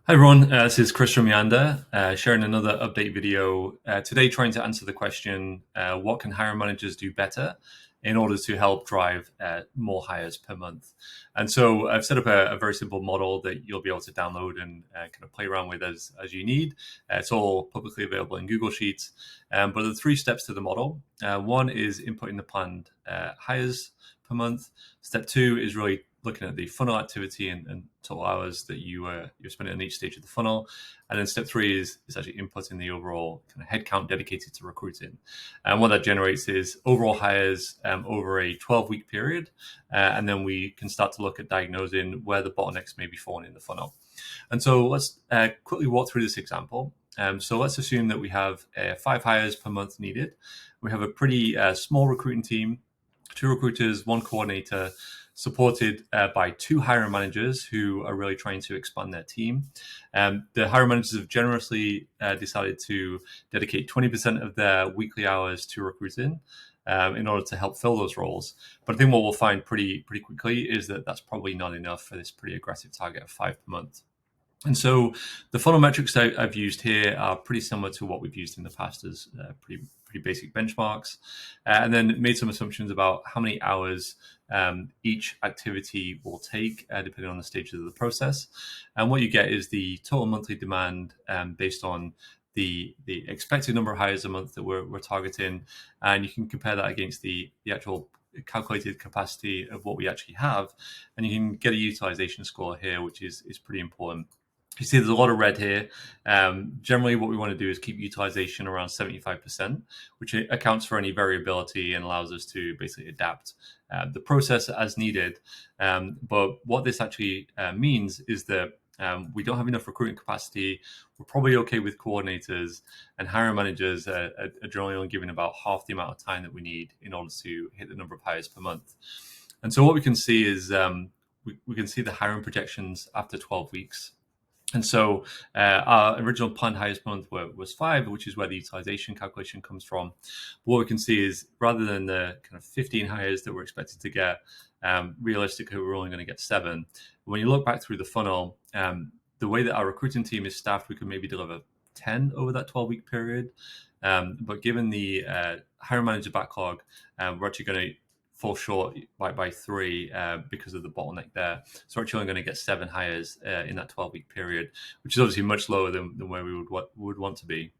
Hi everyone, this is Chris from Yanda, sharing another update video. Today trying to answer the question, what can hiring managers do better in order to help drive more hires per month? And so I've set up a very simple model that you'll be able to download and kind of play around with as you need. It's all publicly available in Google Sheets. But there are three steps to the model. One is inputting the planned hires per month. Step two is really looking at the funnel activity and total hours that you're spending on each stage of the funnel. And then step three is actually inputting the overall kind of headcount dedicated to recruiting. And what that generates is overall hires over a 12-week period. And then we can start to look at diagnosing where the bottlenecks may be falling in the funnel. And so let's quickly walk through this example. So let's assume that we have 5 hires per month needed. We have a pretty small recruiting team, 2 recruiters, 1 coordinator, supported by 2 hiring managers who are really trying to expand their team. The hiring managers have generously decided to dedicate 20% of their weekly hours to recruiting in order to help fill those roles. But I think what we'll find pretty quickly is that that's probably not enough for this pretty aggressive target of 5 per month. And so the funnel metrics that I've used here are pretty similar to what we've used in the past as pretty basic benchmarks, and then made some assumptions about how many hours each activity will take depending on the stages of the process. And what you get is the total monthly demand based on the expected number of hires a month that we're targeting, and you can compare that against the actual calculated capacity of what we actually have, and you can get a utilization score here, which is pretty important. You see there's a lot of red here. Generally, what we want to do is keep utilization around 75%, which accounts for any variability and allows us to basically adapt the process as needed. But what this actually means is that we don't have enough recruiting capacity. We're probably okay with coordinators, and hiring managers are generally only given about half the amount of time that we need in order to hit the number of hires per month. And so what we can see is we can see the hiring projections after 12 weeks. And so our original planned hires per month was 5, which is where the utilization calculation comes from. But what we can see is rather than the kind of 15 hires that we're expected to get, realistically, we're only going to get 7. When you look back through the funnel, the way that our recruiting team is staffed, we could maybe deliver 10 over that 12-week period. But given the hiring manager backlog, we're actually going to fall short by 3 because of the bottleneck there. So we're actually only going to get 7 hires in that 12-week period, which is obviously much lower than where we would want to be.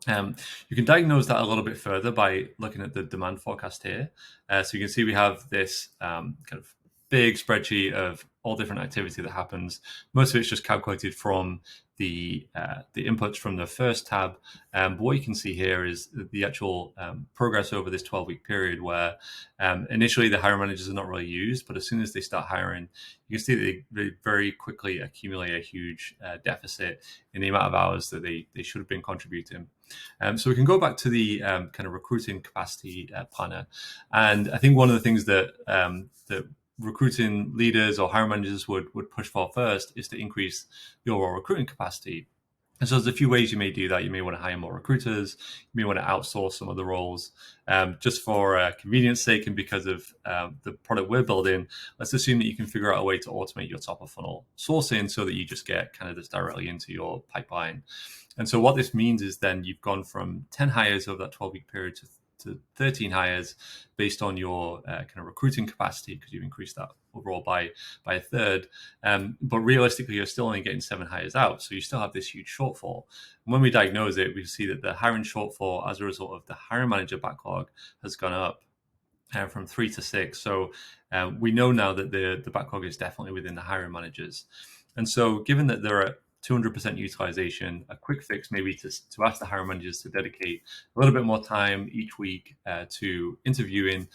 You can diagnose that a little bit further by looking at the demand forecast here. So you can see we have this kind of big spreadsheet of all different activity that happens. Most of it's just calculated from the inputs from the first tab. But what you can see here is the actual progress over this 12-week period, where initially the hiring managers are not really used, but as soon as they start hiring, you can see that they very quickly accumulate a huge deficit in the amount of hours that they should have been contributing. So we can go back to the kind of recruiting capacity planner, and I think one of the things that recruiting leaders or hiring managers would push for first is to increase the overall recruiting capacity. And so there's a few ways you may do that. You may want to hire more recruiters. You may want to outsource some of the roles. Just for convenience sake and because of the product we're building, let's assume that you can figure out a way to automate your top of funnel sourcing so that you just get candidates directly into your pipeline. And so what this means is then you've gone from 10 hires over that 12-week period to 13 hires based on your kind of recruiting capacity, because you've increased that overall by a third. But realistically, you're still only getting 7 hires out. So you still have this huge shortfall. And when we diagnose it, we see that the hiring shortfall as a result of the hiring manager backlog has gone up from 3 to 6. So we know now that the backlog is definitely within the hiring managers. And so given that there are 200% utilization, a quick fix maybe to ask the hiring managers to dedicate a little bit more time each week to interviewing,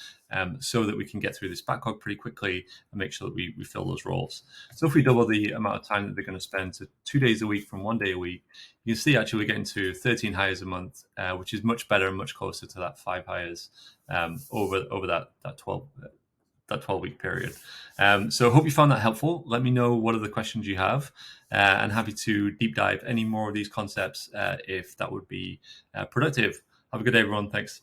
so that we can get through this backlog pretty quickly and make sure that we fill those roles. So if we double the amount of time that they're going to spend to 2 days a week from 1 day a week, you can see actually we're getting to 13 hires a month, which is much better and much closer to that 5 hires over that 12-week period. So I hope you found that helpful. Let me know what other questions you have, and happy to deep dive any more of these concepts if that would be productive. Have a good day, everyone. Thanks.